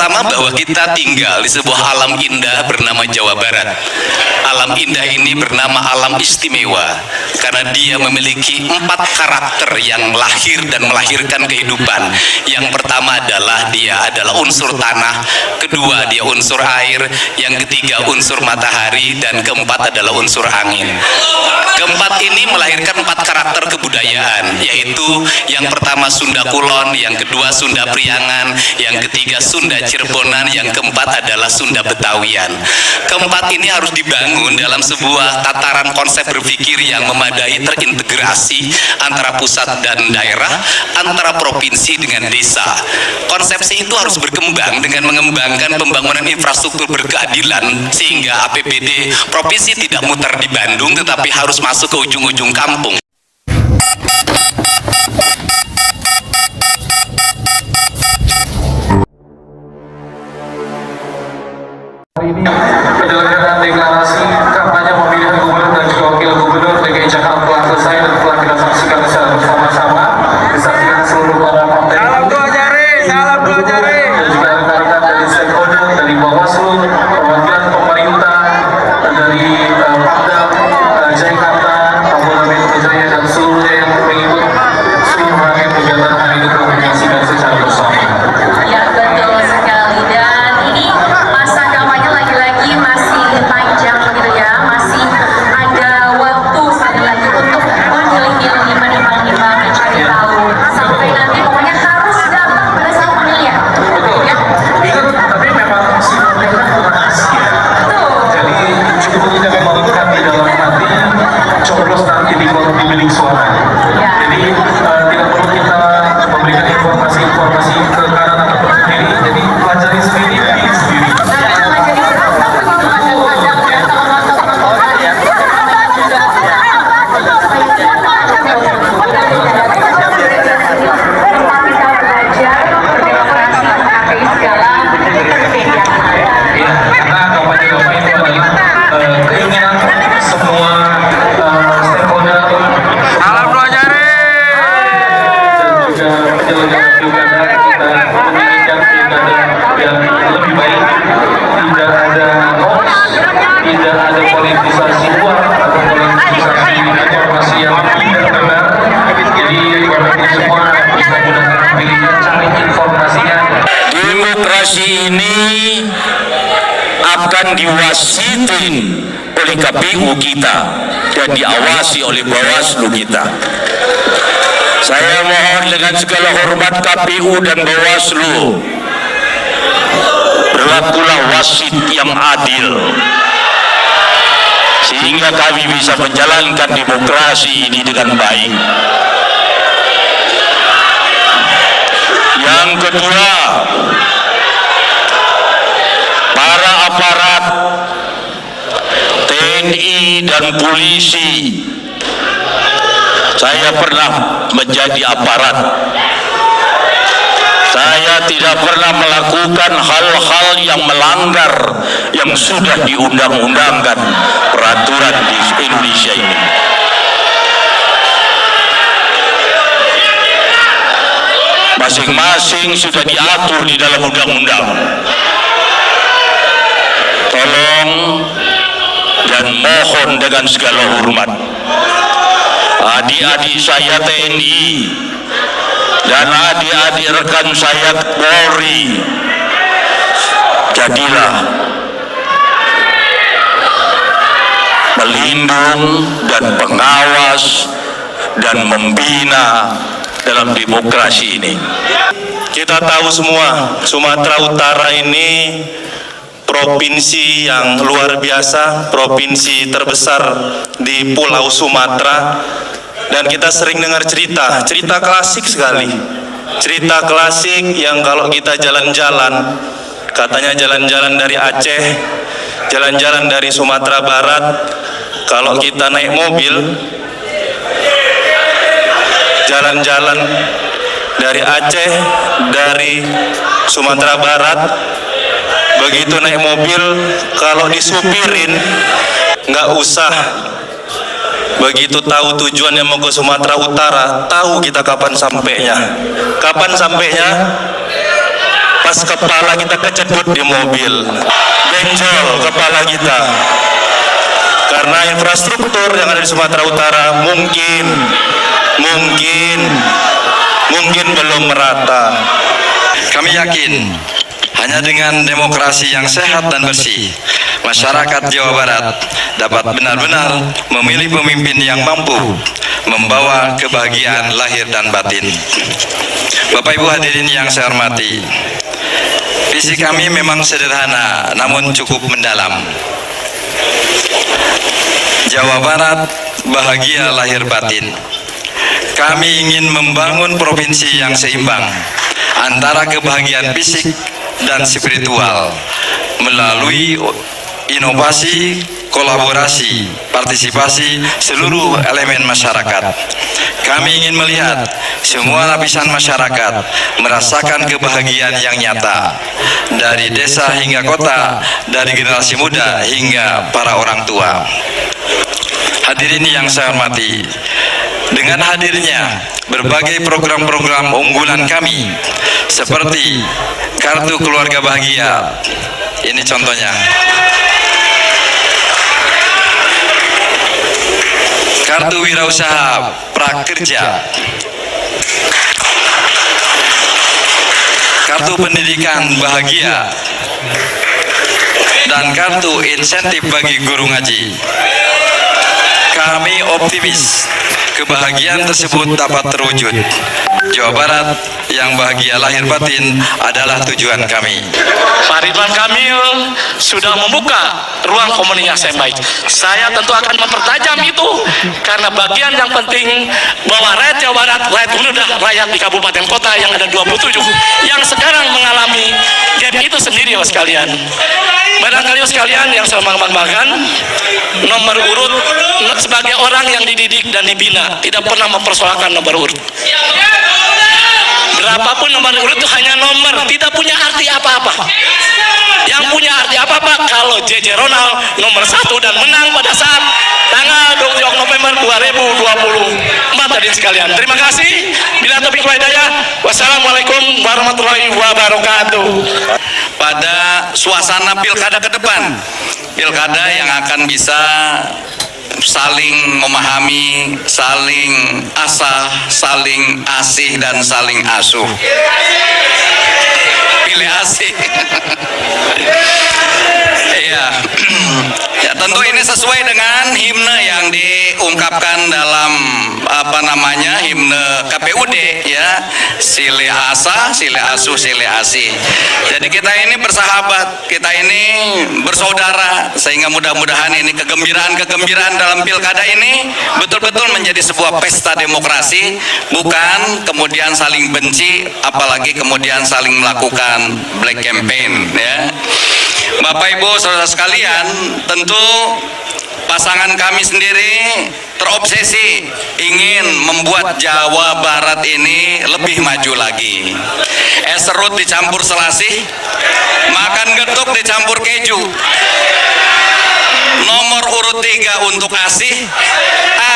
pertama, bahwa kita tinggal di sebuah alam indah bernama Jawa Barat. Alam indah ini bernama alam istimewa karena dia memiliki 4 karakter yang lahir dan melahirkan kehidupan. Yang pertama adalah dia adalah unsur tanah, kedua dia unsur air, yang ketiga unsur matahari, dan keempat adalah unsur angin. Keempat ini melahirkan 4 karakter kebudayaan, yaitu yang pertama Sunda Kulon, yang kedua Sunda Priangan, yang ketiga Sunda Cirebonan, yang keempat adalah Sunda Betawian. Keempat ini harus dibangun dalam sebuah tataran konsep berpikir yang memadai, terintegrasi antara pusat dan daerah, antara provinsi dengan desa. Konsepsi itu harus berkembang dengan mengembangkan pembangunan infrastruktur berkeadilan, sehingga APBD provinsi tidak muter di Bandung tetapi harus masuk ke ujung-ujung kampung. Hari ini penyelenggaraan deklarasi kampanye pemilihan gubernur dan juga wakil gubernur DKI Jakarta telah selesai dan telah kita saksikan secara bersama-sama, disaksikan seluruh para partai. Salam dua jari, salam dua jari. Dan juga rekan-rekan dari stakeholder, dari Bawaslu, perwakilan pemerintah, dari Pemdam Jakarta, Kapolda Metro Jaya, dan seluruhnya yang mengikut seluruh rangkaian kegiatan hari ini telah menyaksikan secara bersama. Ya, betul sekali. Dan ini masa kampanye lagi-lagi masih panjang begitu ya, masih ada waktu sekali lagi untuk memilih-milih, menimbang-nimbang, mencari tahu sampai nanti pokoknya harus datang pada saat pemilihan. Betul. Ya? Tapi memang sifatnya kan rahasia. Jadi cukup kita memang lekat di dalam hati coblos nanti di bilik suara. Ya. Jadi tidak perlu kita memberikan informasi-informasi ke kanan atau ke kiri. Jadi pelajari sendiri, pilih sendiri. Ya, karena kampanye-kampanye itu adalah keinginan semua stakeholder Salam dua jari. dan juga penyelenggara pilkada kita menginginkan pilkada yang lebih baik, tidak ada hoax, tidak ada politisasi uang atau politisasi informasi yang tidak benar. Jadi ini semua bisa menggunakan pilihan cari informasinya. Demokrasi ini akan diwasitin oleh KPU kita dan diawasi oleh Bawaslu kita. Saya mohon dengan segala hormat KPU dan Bawaslu, berlakulah wasit yang adil sehingga kami bisa menjalankan demokrasi ini dengan baik. Yang kedua, para aparat TNI dan polisi, saya pernah menjadi aparat. Saya tidak pernah melakukan hal-hal yang melanggar yang sudah diundang-undangkan peraturan di Indonesia ini. Masing-masing sudah diatur di dalam undang-undang. Tolong dan mohon dengan segala hormat, adik-adik saya TNI dan adik-adik rekan saya Polri, jadilah pelindung dan pengawas dan membina dalam demokrasi ini. Kita tahu semua, Sumatera Utara ini provinsi yang luar biasa, provinsi terbesar di Pulau Sumatera, dan kita sering dengar cerita klasik sekali, cerita klasik yang kalau kita jalan-jalan, katanya jalan-jalan dari Aceh, jalan-jalan dari Sumatera Barat, kalau kita naik mobil, jalan-jalan dari Aceh, dari Sumatera Barat, begitu naik mobil, kalau disupirin nggak usah begitu tahu tujuannya mau ke Sumatera Utara, tahu kita kapan sampainya. Kapan sampainya? pas kepala kita kecedut di mobil, benjol kepala kita. Karena infrastruktur yang ada di Sumatera Utara mungkin belum merata. Kami yakin hanya dengan demokrasi yang sehat dan bersih, masyarakat Jawa Barat dapat benar-benar memilih pemimpin yang mampu membawa kebahagiaan lahir dan batin. Bapak Ibu hadirin yang saya hormati, visi kami memang sederhana namun cukup mendalam. Jawa Barat bahagia lahir batin. Kami ingin membangun provinsi yang seimbang antara kebahagiaan fisik dan spiritual melalui inovasi, kolaborasi, partisipasi seluruh elemen masyarakat. Kami ingin melihat semua lapisan masyarakat merasakan kebahagiaan yang nyata, dari desa hingga kota, dari generasi muda hingga para orang tua. Hadirin yang saya hormati, dengan hadirnya berbagai program-program unggulan kami seperti Kartu Keluarga Bahagia, ini contohnya, Kartu Wirausaha Prakerja, Kartu Pendidikan Bahagia, dan Kartu Insentif bagi Guru Ngaji. Kami optimis kebahagiaan tersebut dapat terwujud. Jawa Barat yang bahagia lahir batin adalah tujuan kami. Pak Ridwan Kamil sudah membuka ruang komunikasi yang baik. Saya tentu akan mempertajam itu, karena bagian yang penting bahwa rakyat Jawa Barat, rakyat muda, rakyat di kabupaten kota yang ada 27 yang sekarang mengalami gap itu sendiri, Bapak sekalian. Barangkali sekalian yang saya banggakan, nomor urut sebagai orang yang dididik dan dibina tidak pernah mempersoalkan nomor urut. Berapapun nomor urut itu hanya nomor, tidak punya arti apa-apa. Yang punya arti apa-apa kalau JJ Ronald nomor 1 dan menang pada saat tanggal 20 November 2024. Hadirin sekalian, terima kasih. Bila taufiq wal hidayah, wassalamualaikum warahmatullahi wabarakatuh. Pada suasana pilkada ke depan, pilkada yang akan bisa saling memahami, saling asah, saling asih, dan saling asuh. Pilih asih. Iya. Ya, tentu ini sesuai dengan himne yang diungkapkan dalam himne KPUD, ya, sile asa, sile asuh, sile asih. Jadi kita ini bersahabat, kita ini bersaudara, sehingga mudah-mudahan ini kegembiraan dalam pilkada ini betul-betul menjadi sebuah pesta demokrasi, bukan kemudian saling benci, apalagi kemudian saling melakukan black campaign, ya. Bapak Ibu saudara sekalian, tentu pasangan kami sendiri terobsesi ingin membuat Jawa Barat ini lebih maju lagi. Es serut dicampur selasih, makan getuk dicampur keju. Nomor urut 3 untuk asih,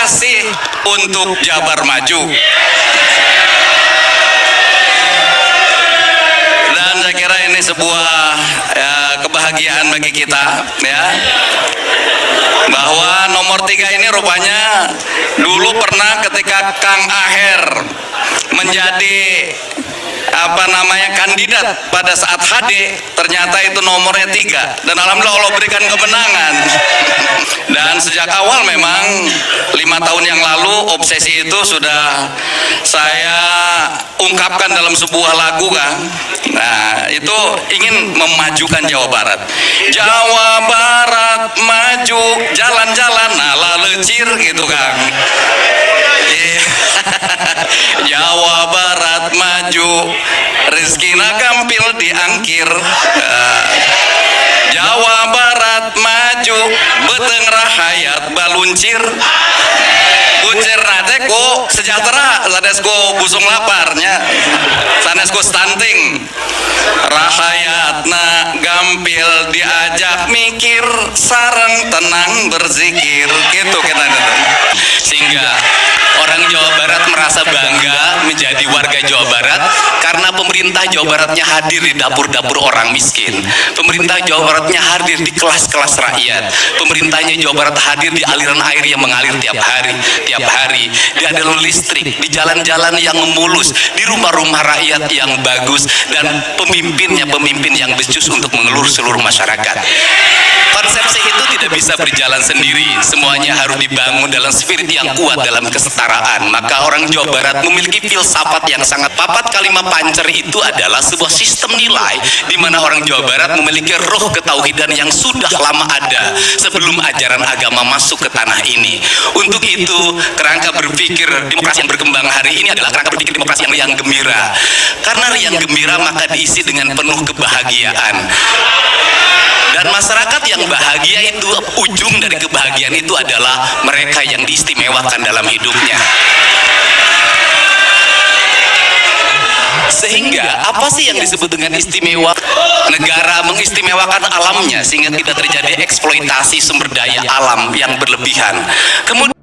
asih untuk Jabar maju. Dan saya kira ini sebuah kebahagiaan bagi kita, ya, bahwa nomor 3 ini rupanya dulu pernah ketika Kang Aher menjadi kandidat pada saat HD, ternyata itu nomornya 3, dan alhamdulillah Allah berikan kemenangan. Dan sejak awal memang 5 tahun yang lalu obsesi itu sudah saya ungkapkan dalam sebuah lagu, kan. Nah, itu ingin memajukan Jawa Barat. Jawa Barat maju, jalan-jalan ala lecir, gitu, Kang. Jawa Barat maju, rezekina kampil diangkir. Jawa Barat maju, beteng rahayat baluncir. Buncir nate ku sejahtera, sanesku busung laparnya, sanesku stunting. Rahayatna gampil diajak mikir, sareng tenang berzikir, gitu kita. Sehingga orang Jawa Barat merasa bangga menjadi warga Jawa Barat karena pemerintah Jawa Baratnya hadir di dapur-dapur orang miskin, pemerintah Jawa Baratnya hadir di kelas-kelas rakyat, pemerintahnya Jawa Barat hadir di aliran air yang mengalir tiap hari, di aliran listrik, di jalan-jalan yang mulus, di rumah-rumah rakyat yang bagus, dan pemimpin yang becus untuk mengelur seluruh masyarakat. Konsepsi itu tidak bisa berjalan sendiri, semuanya harus dibangun dalam spirit yang kuat dalam kesetaraan. Maka orang Jawa Barat memiliki filsafat yang sangat papat. Kalimat pancer itu adalah sebuah sistem nilai di mana orang Jawa Barat memiliki roh ketauhidan yang sudah lama ada sebelum ajaran agama masuk ke tanah ini. Untuk itu, kerangka berpikir demokrasi yang berkembang hari ini adalah kerangka berpikir demokrasi yang riang gembira. Karena riang gembira maka diisi dengan penuh kebahagiaan. Dan masyarakat yang bahagia itu, ujung dari kebahagiaan itu adalah mereka yang diistimewakan dalam hidupnya. Sehingga apa sih yang disebut dengan istimewa? Negara mengistimewakan alamnya sehingga tidak terjadi eksploitasi sumber daya alam yang berlebihan. Kemudian